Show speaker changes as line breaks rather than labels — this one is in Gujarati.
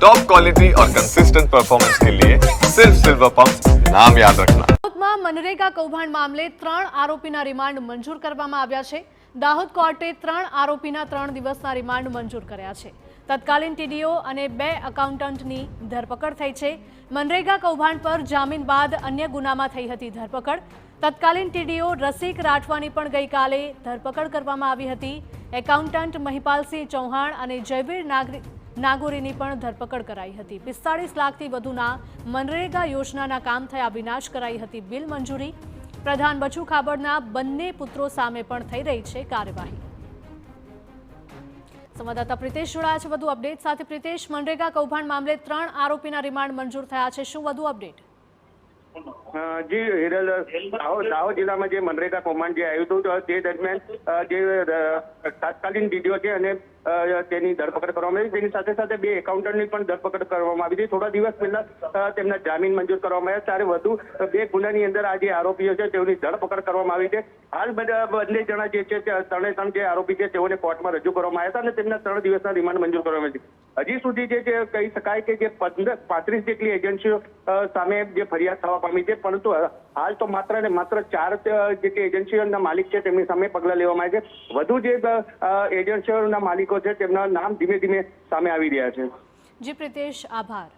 टॉप क्वालिटी और कंसिस्टेंट परफॉर्मेंस के लिए सिर्फ सिल्वर पंप नाम याद रखना।
દાહોદમાં મનરેગા કૌભાંડ મામલે 3 આરોપીના રિમાન્ડ મંજૂર કરવામાં આવ્યા છે। દાહોદ કોર્ટે 3 આરોપીના 3 દિવસના રિમાન્ડ મંજૂર કર્યા છે। તત્કાલીન ટીડીઓ અને 2 એકાઉન્ટન્ટની ધરપકડ થઈ છે। મનરેગા કૌભાંડ પર જામીન બાદ અન્ય ગુનામાં થઈ હતી ધરપકડ। તત્કાલીન ટીડીઓ રસિક રાઠવાની પણ ગઈકાલે ધરપકડ કરવામાં આવી હતી। એકાઉન્ટન્ટ મહિપાલસિંહ ચૌહાણ અને જયવીર નાગોરીની પણ ધરપકડ કરાઈ હતી। 45 લાખથી વધુના મનરેગા યોજનાના કામ થયા વિનાશ કરાઈ હતી બિલ મંજૂરી। પ્રધાન બચુ ખાબડના બંને પુત્રો સામે પણ થઈ રહી છે કાર્યવાહી। સંવાદદાતા પ્રિતેશ જોડાયા છે વધુ અપડેટ સાથે। પ્રિતેશ, મનરેગા કૌભાંડ મામલે 3 આરોપીના રિમાન્ડ મંજૂર થયા છે, શું વધુ અપડેટ?
જી હિરલ, દાહોદ જિલ્લામાં જે મનરેગા કૌભાંડ જે આવ્યું હતું તે દરમિયાન જે તાત્કાલિક ડીડીઓ છે અને તેની ધરપકડ કરવામાં આવી। તેની સાથે સાથે 2 એકાઉન્ટન્ટની પણ ધરપકડ કરવામાં આવી હતી। થોડા દિવસ પહેલા તેમના જામીન મંજૂર કરવામાં આવ્યા। ત્યારે વધુ 2 ગુનાની અંદર આ જે આરોપીઓ છે તેઓની ધરપકડ કરવામાં આવી છે। હાલ બંને જણા જે છે ત્રણે જે આરોપી છે તેઓને કોર્ટમાં રજૂ કરવામાં આવ્યા હતા અને તેમના 3 દિવસના રિમાન્ડ મંજૂર કરવામાં આવ્યા છે। હજી સુધી જે છે કહી શકાય કે જે 35 જેટલી એજન્સીઓ સામે જે ફરિયાદ થવા પામી છે, પરંતુ હાલ તો માત્ર ને માત્ર 4 જેટલી એજન્સીઓના માલિક છે તેમની સામે પગલાં લેવામાં આવ્યા છે। વધુ જે એજન્સીઓના માલિકો છે તેમના નામ ધીમે ધીમે સામે આવી રહ્યા છે।
જી પ્રિતેશ, આભાર।